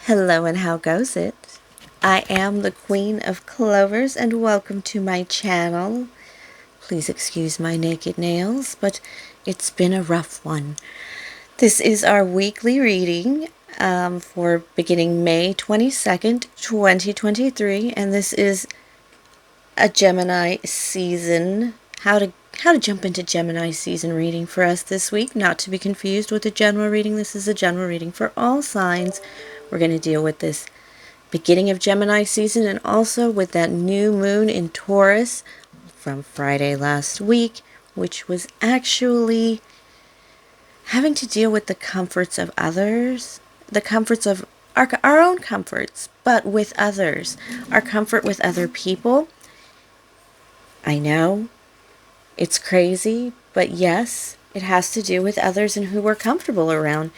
Hello and how goes it? I am the Queen of Clovers and welcome to my channel. Please excuse my naked nails, but it's been a rough one. This is our weekly reading for beginning May 22nd, 2023, and this is a Gemini season. How to jump into Gemini season reading for us this week, not to be confused with a general reading. This is a general reading for all signs. We're going to deal with this beginning of Gemini season and also with that new moon in Taurus from Friday last week, which was actually having to deal with the comforts of others, the comforts of our own comforts, but with others, our comfort with other people. I know it's crazy, but yes, it has to do with others and who we're comfortable around.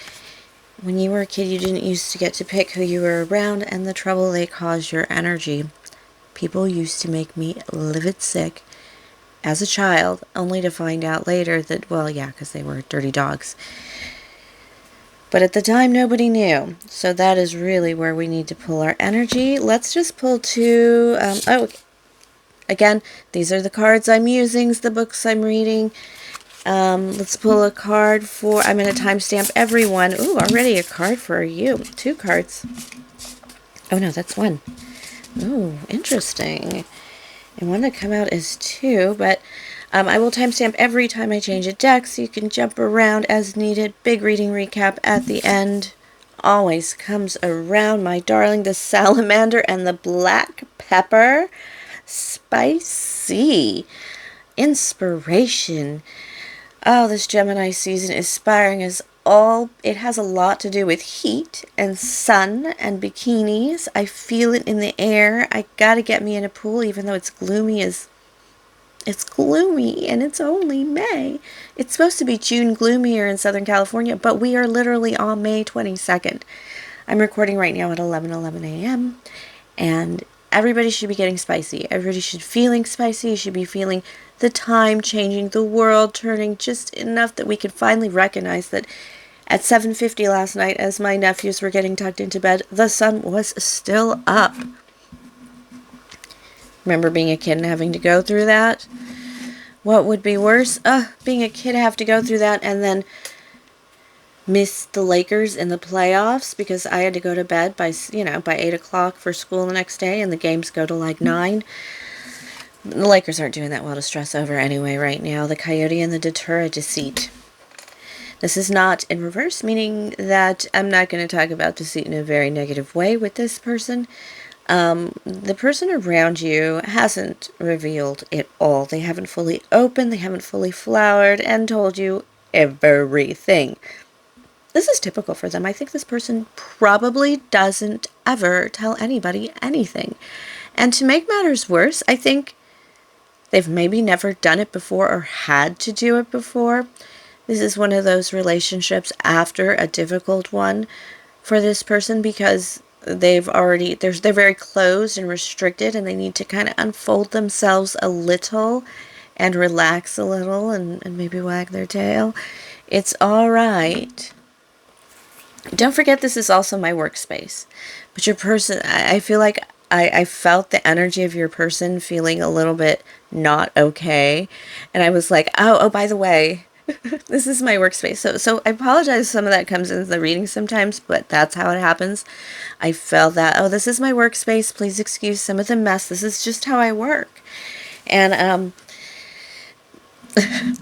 When you were a kid, you didn't used to get to pick who you were around and the trouble they caused your energy. People used to make me livid sick as a child, only to find out later that, well, yeah, because they were dirty dogs. But at the time, nobody knew. So that is really where we need to pull our energy. Let's just pull two. Again, these are the cards I'm using, the books I'm reading. Let's pull a card for, I'm going to timestamp everyone. Ooh, already a card for you. 2 cards. Oh no, that's 1. Ooh, interesting. I want to come out as 2, but I will timestamp every time I change a deck so you can jump around as needed. Big reading recap at the end. Always comes around, my darling. The salamander and the black pepper. Spicy. Inspiration. Oh, this Gemini season is inspiring as all. It has a lot to do with heat and sun and bikinis. I feel it in the air. I gotta get me in a pool even though it's gloomy and it's only May. It's supposed to be June gloomier in Southern California, but we are literally on May 22nd. I'm recording right now at 11:11 a.m. and everybody should be getting spicy. Everybody should be feeling spicy. You should be feeling the time changing, the world turning just enough that we could finally recognize that at 7:50 last night, as my nephews were getting tucked into bed, the sun was still up. Remember being a kid and having to go through that? What would be worse? Being a kid, have to go through that and then miss the Lakers in the playoffs because I had to go to bed by 8 o'clock for school the next day, and the games go to like 9. The Lakers aren't doing that well to stress over anyway right now. The coyote and the deter deceit. This is not in reverse, meaning that I'm not going to talk about deceit in a very negative way with this person. The person around you hasn't revealed it all. They haven't fully opened, they haven't fully flowered and told you everything. This is typical for them. I think this person probably doesn't ever tell anybody anything. And to make matters worse, I think they've maybe never done it before or had to do it before. This is one of those relationships after a difficult one for this person because they're very closed and restricted and they need to kind of unfold themselves a little and relax a little and maybe wag their tail. It's all right. Don't forget this is also my workspace. But your person, I feel like I felt the energy of your person feeling a little bit not okay. And I was like, oh, by the way, this is my workspace. So I apologize if some of that comes into the reading sometimes, but that's how it happens. I felt that, oh, this is my workspace. Please excuse some of the mess. This is just how I work. And,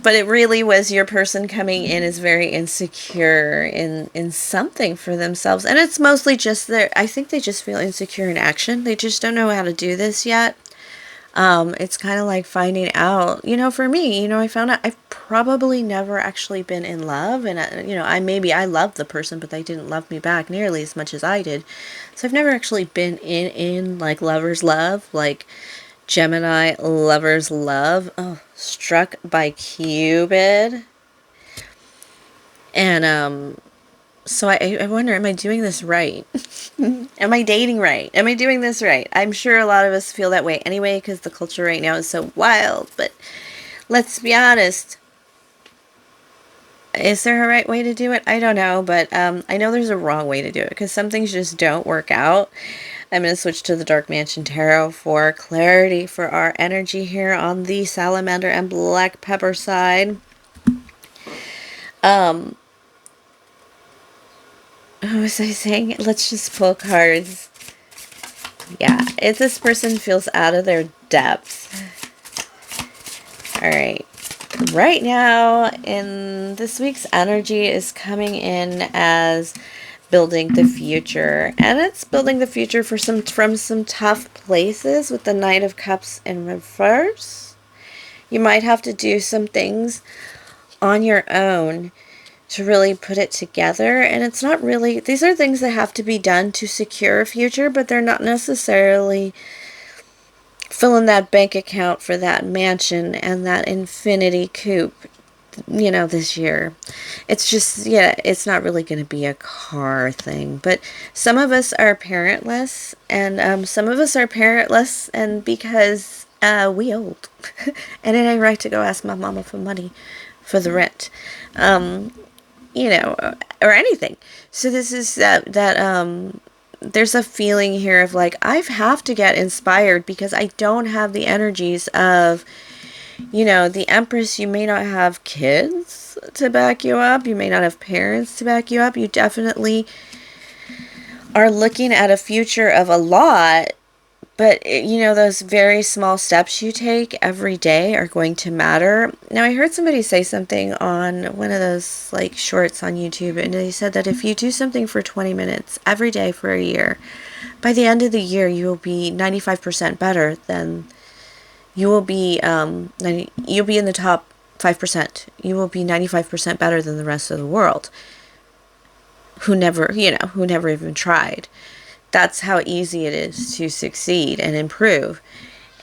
but it really was your person coming in is very insecure in something for themselves. And it's mostly just I think they just feel insecure in action. They just don't know how to do this yet. It's kind of like finding out, for me, I found out I've probably never actually been in love. And, I loved the person, but they didn't love me back nearly as much as I did. So I've never actually been in like lover's love, like Gemini lover's love. Oh, struck by Cupid. And, so I wonder, am I doing this right? Am I dating right? Am I doing this right? I'm sure a lot of us feel that way anyway because the culture right now is so wild. But let's be honest. Is there a right way to do it? I don't know, but I know there's a wrong way to do it because some things just don't work out. I'm going to switch to the Dark Mansion Tarot for clarity for our energy here on the Salamander and Black Pepper side. What was I saying? Let's just pull cards. Yeah, if this person feels out of their depth. Alright. Right now, in this week's energy is coming in as building the future. And it's building the future for from some tough places with the Knight of Cups in reverse. You might have to do some things on your own to really put it together. And it's not really, these are things that have to be done to secure a future, but they're not necessarily filling that bank account for that mansion and that infinity coupe, you know, this year. It's just, yeah, it's not really going to be a car thing. But some of us are parentless, and some of us are parentless, and because we old. And it ain't right to go ask my mama for money for the rent. You know, or anything. So this is there's a feeling here of like, I have to get inspired because I don't have the energies of, you know, the Empress. You may not have kids to back you up. You may not have parents to back you up. You definitely are looking at a future of a lot. But, you know, those very small steps you take every day are going to matter. Now, I heard somebody say something on one of those, like, shorts on YouTube, and they said that if you do something for 20 minutes every day for a year, by the end of the year, you will be 95% better than, you will be, you'll be in the top 5%. You will be 95% better than the rest of the world who never even tried. That's how easy it is to succeed and improve.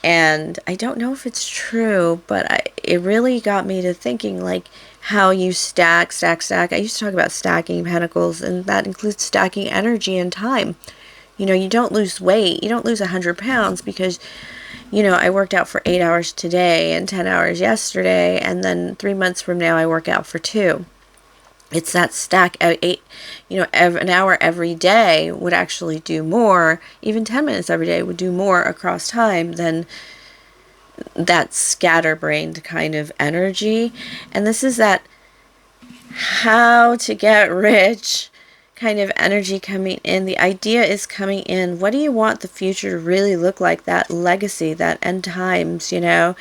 And I don't know if it's true, but it really got me to thinking, like, how you stack. I used to talk about stacking pentacles, and that includes stacking energy and time. You know, you don't lose weight. You don't lose 100 pounds because, you know, I worked out for 8 hours today and 10 hours yesterday, and then 3 months from now I work out for 2. It's that stack at 8, you know, an hour every day would actually do more. Even 10 minutes every day would do more across time than that scatterbrained kind of energy. And this is that how to get rich kind of energy coming in. The idea is coming in. What do you want the future to really look like? That legacy, that end times, you know.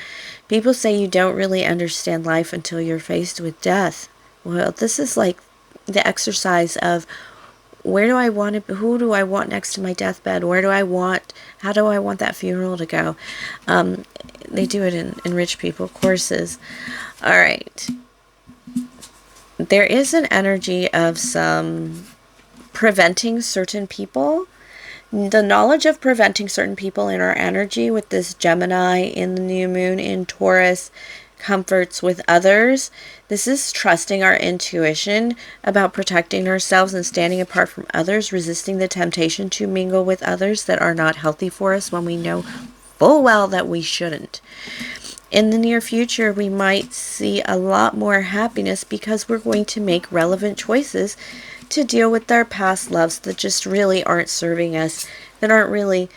People say you don't really understand life until you're faced with death. Well, this is like the exercise of where do I want to, who do I want next to my deathbed? How do I want that funeral to go? They do it in rich people courses. All right. There is an energy of some preventing certain people. The knowledge of preventing certain people in our energy with this Gemini in the new moon in Taurus comforts with others. This is trusting our intuition about protecting ourselves and standing apart from others, resisting the temptation to mingle with others that are not healthy for us when we know full well that we shouldn't. In the near future, we might see a lot more happiness because we're going to make relevant choices to deal with our past loves that just really aren't serving us, that aren't really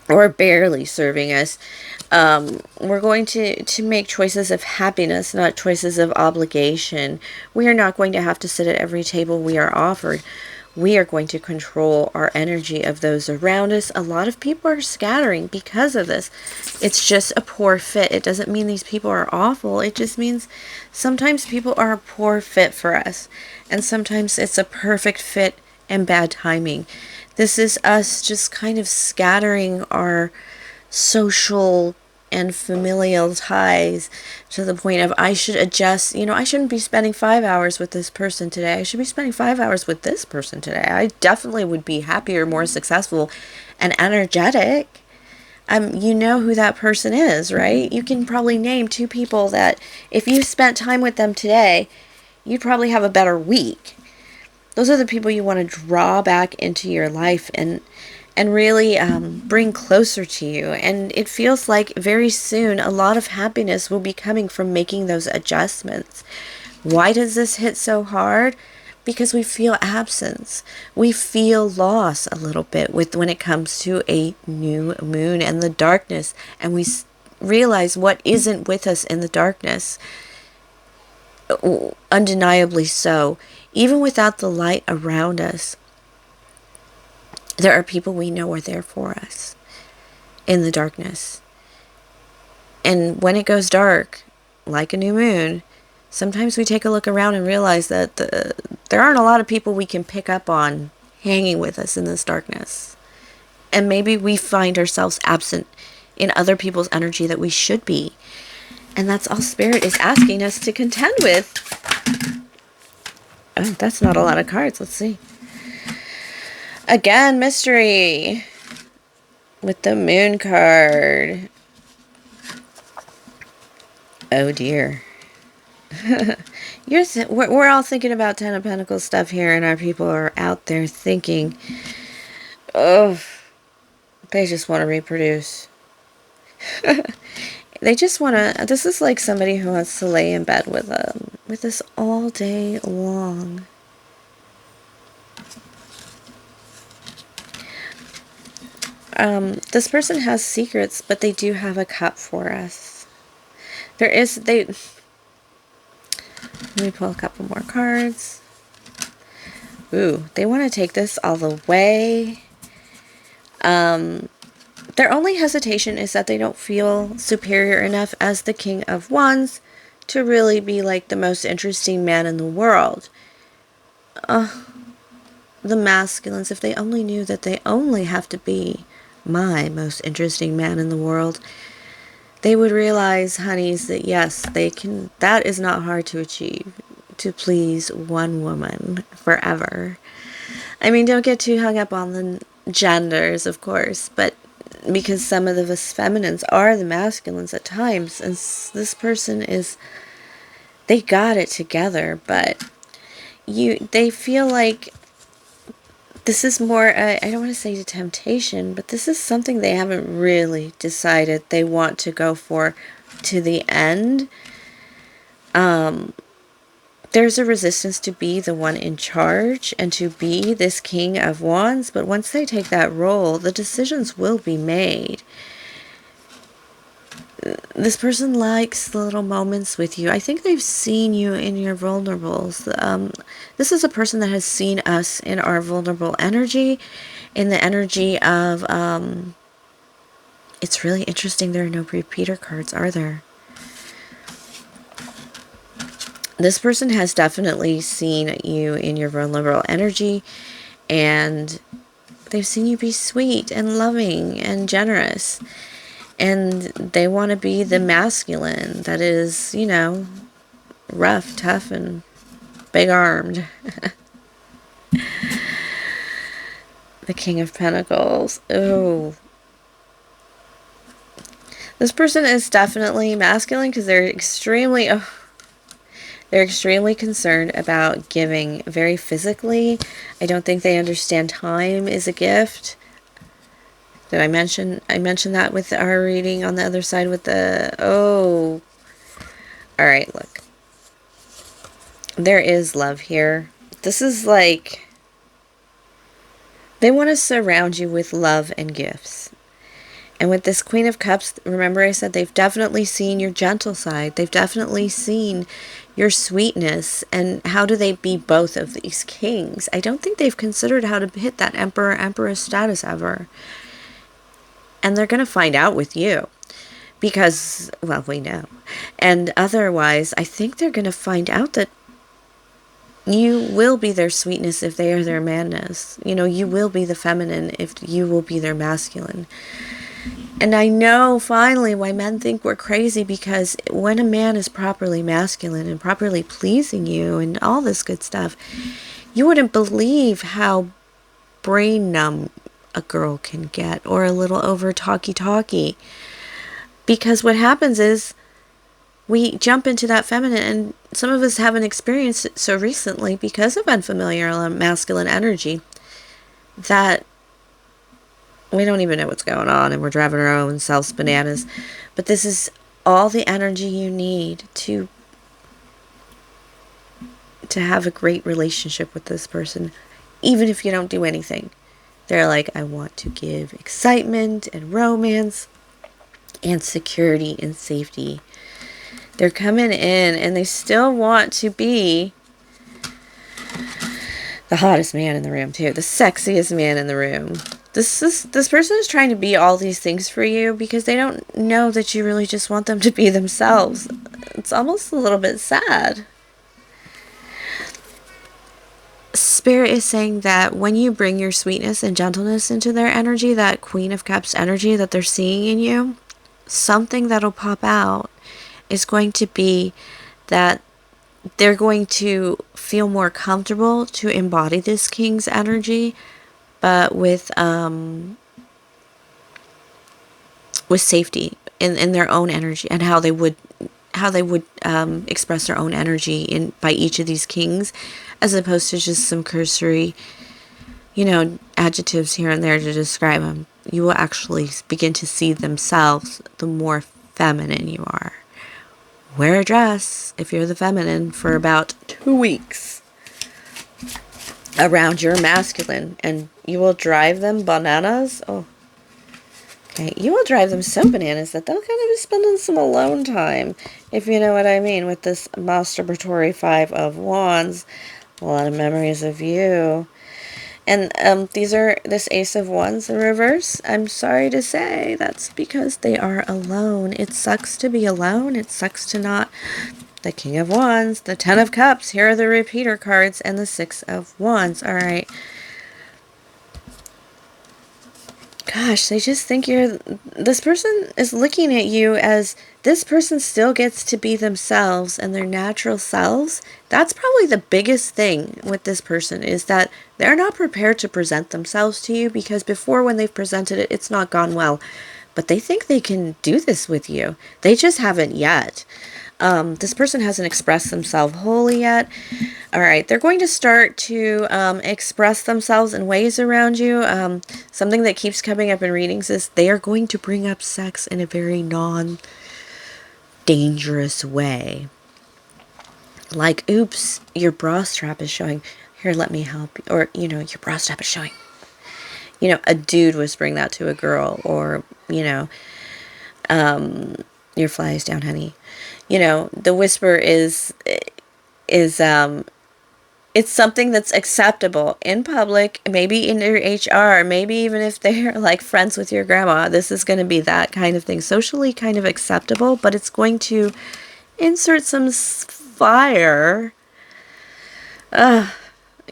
or barely serving us. We're going to make choices of happiness, not choices of obligation. We are not going to have to sit at every table we are offered. We are going to control our energy of those around us. A lot of people are scattering because of this. It's just a poor fit. It doesn't mean these people are awful. It just means sometimes people are a poor fit for us. And sometimes it's a perfect fit and bad timing. This is us just kind of scattering our social and familial ties to the point of I should adjust. You know, I shouldn't be spending 5 hours with this person today. I should be spending 5 hours with this person today. I definitely would be happier, more successful, and energetic. You know who that person is, right? You can probably name 2 people that if you spent time with them today, you'd probably have a better week. Those are the people you want to draw back into your life and really bring closer to you. And it feels like very soon a lot of happiness will be coming from making those adjustments. Why does this hit so hard? Because we feel absence. We feel loss a little bit when it comes to a new moon and the darkness. And we realize what isn't with us in the darkness. Undeniably so. Even without the light around us, there are people we know are there for us in the darkness. And when it goes dark, like a new moon, sometimes we take a look around and realize that there aren't a lot of people we can pick up on hanging with us in this darkness. And maybe we find ourselves absent in other people's energy that we should be. And that's all Spirit is asking us to contend with. Oh, that's not a lot of cards. Let's see. Again, mystery. With the Moon card. Oh dear. We're all thinking about Ten of Pentacles stuff here, and our people are out there thinking, oh, they just want to reproduce. They just want to, this is like somebody who wants to lay in bed with us all day long. This person has secrets, but they do have a cup for us. Let me pull a couple more cards. Ooh, they want to take this all the way. Their only hesitation is that they don't feel superior enough as the King of Wands to really be like the most interesting man in the world. The masculines, if they only knew that they only have to be my most interesting man in the world, they would realize, honeys, that yes, they can. That is not hard to achieve, to please one woman forever. I mean, don't get too hung up on the genders, of course, but because some of the feminines are the masculines at times, and this person is, they got it together, but they feel like this is more, I don't want to say temptation, but this is something they haven't really decided they want to go for to the end. There's a resistance to be the one in charge and to be this King of Wands, but once they take that role, the decisions will be made. This person likes the little moments with you. I think they've seen you in your vulnerables. This is a person that has seen us in our vulnerable energy, in the energy of, it's really interesting there are no repeater cards, are there? This person has definitely seen you in your vulnerable energy, and they've seen you be sweet and loving and generous. And they want to be the masculine that is, you know, rough, tough, and big-armed. The King of Pentacles. Oh. This person is definitely masculine because they're extremely concerned about giving very physically. I don't think they understand time is a gift. Did I mention that with our reading on the other side with the, oh. All right, look. There is love here. This is like, they want to surround you with love and gifts. And with this Queen of Cups, remember I said they've definitely seen your gentle side. They've definitely seen your sweetness. And how do they be both of these kings? I don't think they've considered how to hit that Emperor, Empress status ever. And they're going to find out with you. Because, well, we know. And otherwise, I think they're going to find out that you will be their sweetness if they are their madness. You know, you will be the feminine if you will be their masculine. And I know finally why men think we're crazy, because when a man is properly masculine and properly pleasing you and all this good stuff, you wouldn't believe how brain numb a girl can get, or a little over talky. Because what happens is we jump into that feminine, and some of us haven't experienced it so recently because of unfamiliar masculine energy that we don't even know what's going on, and we're driving our own selves bananas. But this is all the energy you need to to have a great relationship with this person, even if you don't do anything. They're like, I want to give excitement and romance and security and safety. They're coming in and they still want to be the hottest man in the room too, the sexiest man in the room. This person is trying to be all these things for you because they don't know that you really just want them to be themselves. It's almost a little bit sad. Spirit is saying that when you bring your sweetness and gentleness into their energy, that Queen of Cups energy that they're seeing in you, something that'll pop out is going to be that they're going to feel more comfortable to embody this King's energy, but with safety in their own energy, and how they would express their own energy in by each of these kings, as opposed to just some cursory, adjectives here and there to describe them. You will actually begin to see themselves the more feminine you are. Wear a dress if you're the feminine for about 2 weeks around your masculine, and you will drive them bananas. Oh, okay. You will drive them so bananas that they'll kind of be spending some alone time, if you know what I mean, with this masturbatory 5 of Wands. A lot of memories of you. And this Ace of Wands in reverse, I'm sorry to say, that's because they are alone. It sucks to be alone. It sucks to not. The King of Wands, the 10 of Cups, here are the repeater cards, and the 6 of Wands. All right. Gosh, they just think this person is looking at you as this person still gets to be themselves and their natural selves. That's probably the biggest thing with this person, is that they're not prepared to present themselves to you, because before, when they've presented it, it's not gone well. But they think they can do this with you. They just haven't yet. This person hasn't expressed themselves wholly yet. All right, they're going to start to express themselves in ways around you. Something that keeps coming up in readings is they are going to bring up sex in a very non-dangerous way. Like, oops, your bra strap is showing. Here, let me help you. Or, your bra strap is showing. A dude whispering that to a girl. Or, your fly is down, honey. The whisper is it's something that's acceptable in public, maybe in your HR, maybe even if they're like friends with your grandma. This is going to be that kind of thing, socially kind of acceptable, but it's going to insert some fire.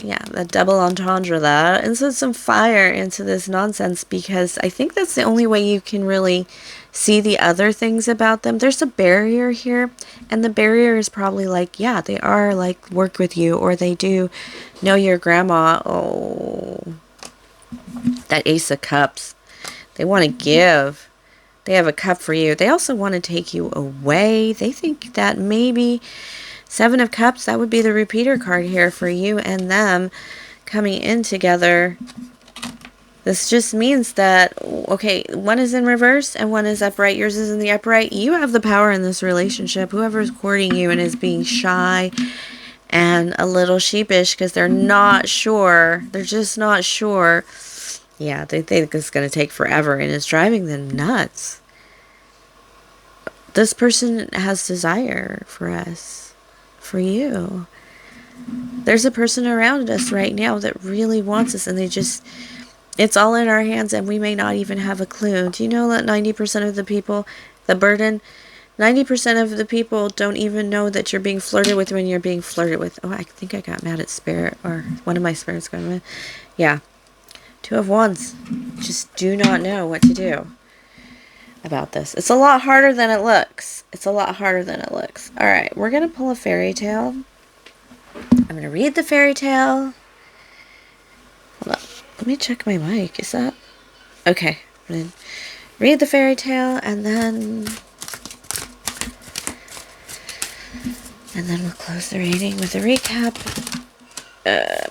Yeah, that double entendre, that insert some fire into this nonsense, because I think that's the only way you can really see the other things about them. There's a barrier here, and the barrier is probably like, yeah, they are like work with you, or they do know your grandma. Oh, that Ace of Cups. They want to give. They have a cup for you. They also want to take you away. They think that maybe 7 of Cups, that would be the repeater card here for you and them coming in together. This just means that, okay, one is in reverse and one is upright. Yours is in the upright. You have the power in this relationship. Whoever is courting you and is being shy and a little sheepish because they're not sure. They're just not sure. Yeah, they think it's going to take forever, and it's driving them nuts. This person has desire for us, for you. There's a person around us right now that really wants us, and it's all in our hands, and we may not even have a clue. Do you know that 90% of the people, the burden, 90% of the people don't even know that you're being flirted with when you're being flirted with. Oh, I think I got mad at Spirit, or one of my spirits got mad. Yeah. 2 of Wands. Just do not know what to do about this. It's a lot harder than it looks. It's a lot harder than it looks. All right, we're going to pull a fairy tale. I'm going to read the fairy tale. Hold on. Let me check my mic. Is that... Okay. I'm going to read the fairy tale, and then we'll close the reading with a recap.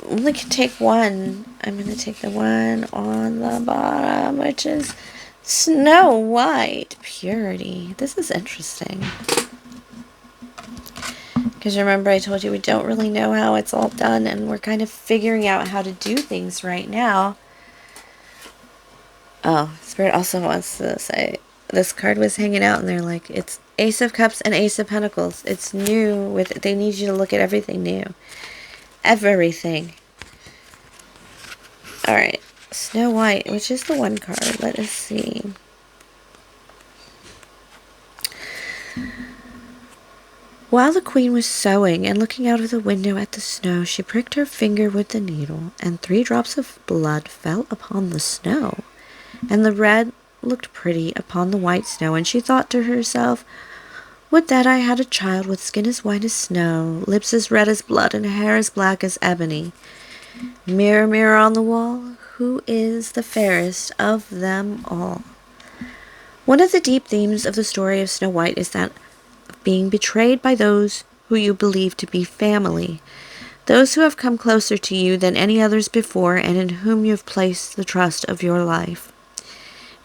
We can take one. I'm going to take the one on the bottom, which is Snow White Purity. This is interesting. Because remember I told you we don't really know how it's all done, and we're kind of figuring out how to do things right now. Oh, Spirit also wants to say this card was hanging out and they're like, it's Ace of Cups and Ace of Pentacles. It's new. They need you to look at everything new. Everything. Alright. Snow White, which is the one card. Let us see. While the queen was sewing and looking out of the window at the snow, she pricked her finger with the needle, and 3 drops of blood fell upon the snow. And the red looked pretty upon the white snow, and she thought to herself, would that I had a child with skin as white as snow, lips as red as blood, and hair as black as ebony. Mirror, mirror on the wall, who is the fairest of them all? One of the deep themes of the story of Snow White is that of being betrayed by those who you believe to be family, those who have come closer to you than any others before and in whom you have placed the trust of your life.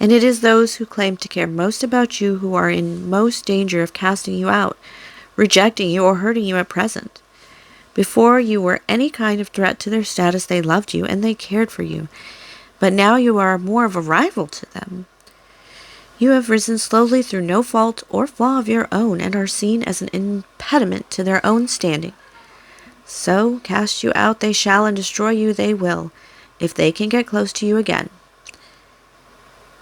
And it is those who claim to care most about you who are in most danger of casting you out, rejecting you, or hurting you at present. Before you were any kind of threat to their status, they loved you and they cared for you. But now you are more of a rival to them. You have risen slowly through no fault or flaw of your own and are seen as an impediment to their own standing. So cast you out they shall, and destroy you they will, if they can get close to you again.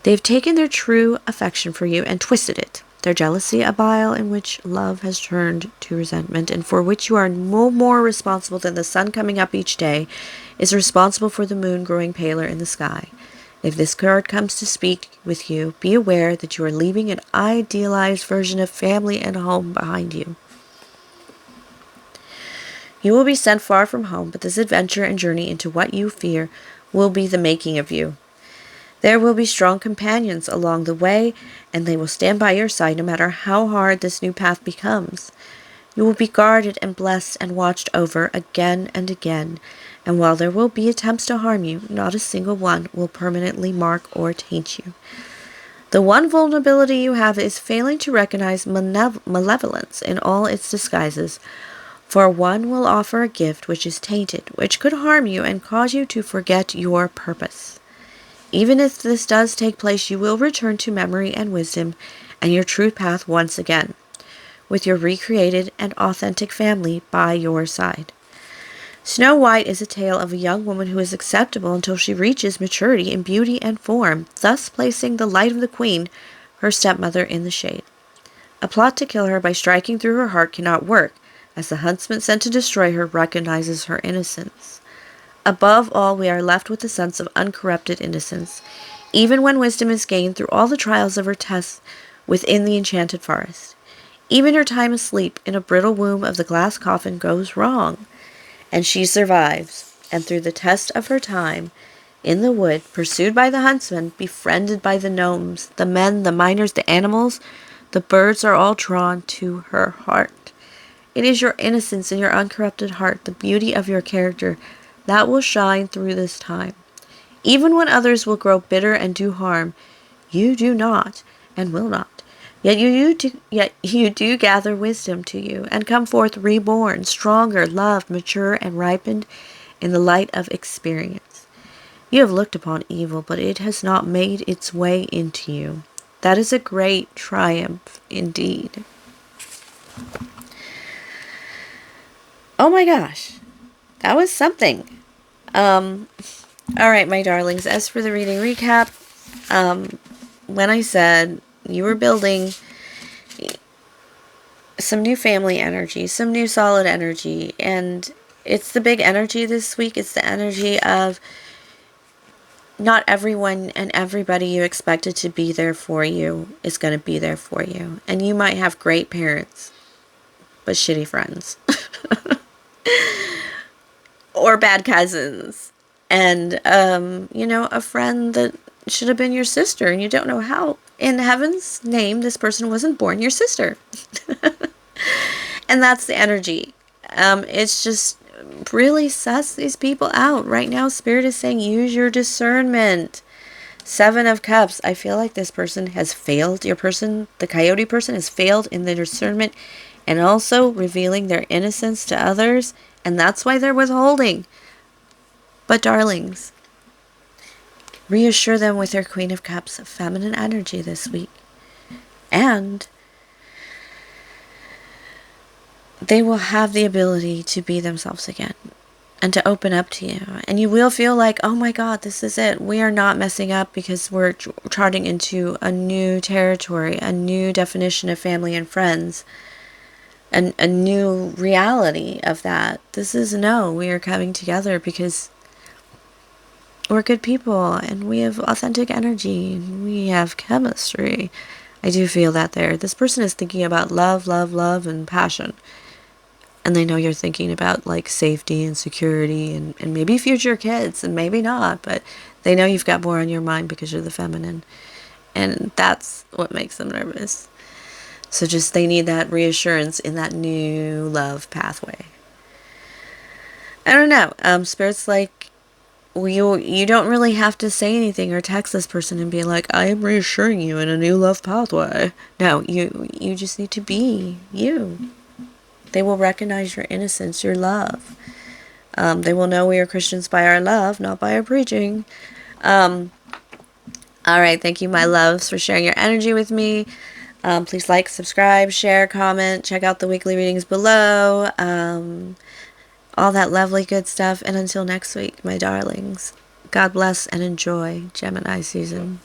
They've taken their true affection for you and twisted it. Their jealousy, a bile in which love has turned to resentment, and for which you are no more responsible than the sun coming up each day, is responsible for the moon growing paler in the sky. If this card comes to speak with you, be aware that you are leaving an idealized version of family and home behind you. You will be sent far from home, but this adventure and journey into what you fear will be the making of you. There will be strong companions along the way, and they will stand by your side no matter how hard this new path becomes. You will be guarded and blessed and watched over again and again, and while there will be attempts to harm you, not a single one will permanently mark or taint you. The one vulnerability you have is failing to recognize malevolence in all its disguises, for one will offer a gift which is tainted, which could harm you and cause you to forget your purpose. Even if this does take place, you will return to memory and wisdom and your true path once again, with your recreated and authentic family by your side. Snow White is a tale of a young woman who is acceptable until she reaches maturity in beauty and form, thus placing the light of the queen, her stepmother, in the shade. A plot to kill her by striking through her heart cannot work, as the huntsman sent to destroy her recognizes her innocence. Above all, we are left with a sense of uncorrupted innocence, even when wisdom is gained through all the trials of her tests within the enchanted forest. Even her time asleep in a brittle womb of the glass coffin goes wrong, and she survives, and through the test of her time, in the wood, pursued by the huntsman, befriended by the gnomes, the men, the miners, the animals, the birds are all drawn to her heart. It is your innocence and your uncorrupted heart, the beauty of your character, that will shine through this time. Even when others will grow bitter and do harm, you do not and will not. Yet you do gather wisdom to you and come forth reborn, stronger, loved, mature, and ripened in the light of experience. You have looked upon evil, but it has not made its way into you. That is a great triumph indeed. Oh my gosh, that was something. Alright, my darlings, as for the reading recap, when I said you were building some new family energy, some new solid energy, and it's the big energy this week. It's the energy of not everyone and everybody you expected to be there for you is going to be there for you. And you might have great parents, but shitty friends. Or bad cousins. And, a friend that should have been your sister, and you don't know how in heaven's name this person wasn't born your sister. And that's the energy. It's just really suss these people out. Right now, Spirit is saying use your discernment. 7 of Cups. I feel like this person has failed. Your person, the coyote person, has failed in their discernment and also revealing their innocence to others, and that's why they're withholding. But darlings, reassure them with your Queen of Cups of feminine energy this week. And they will have the ability to be themselves again and to open up to you. And you will feel like, oh my God, this is it. We are not messing up because we're charting into a new territory, a new definition of family and friends, and a new reality of that. This is no, we are coming together because we're good people and we have authentic energy and we have chemistry. I do feel that there. This person is thinking about love, love, love, and passion. And they know you're thinking about like safety and security and maybe future kids and maybe not, but they know you've got more on your mind because you're the feminine. And that's what makes them nervous. So just they need that reassurance in that new love pathway. I don't know. Spirit's like, you don't really have to say anything or text this person and be like, I am reassuring you in a new love pathway. No, you just need to be you. They will recognize your innocence, your love. They will know we are Christians by our love, not by our preaching. All right, thank you, my loves, for sharing your energy with me. Please like, subscribe, share, comment, check out the weekly readings below. All that lovely good stuff. And until next week, my darlings, God bless and enjoy Gemini season.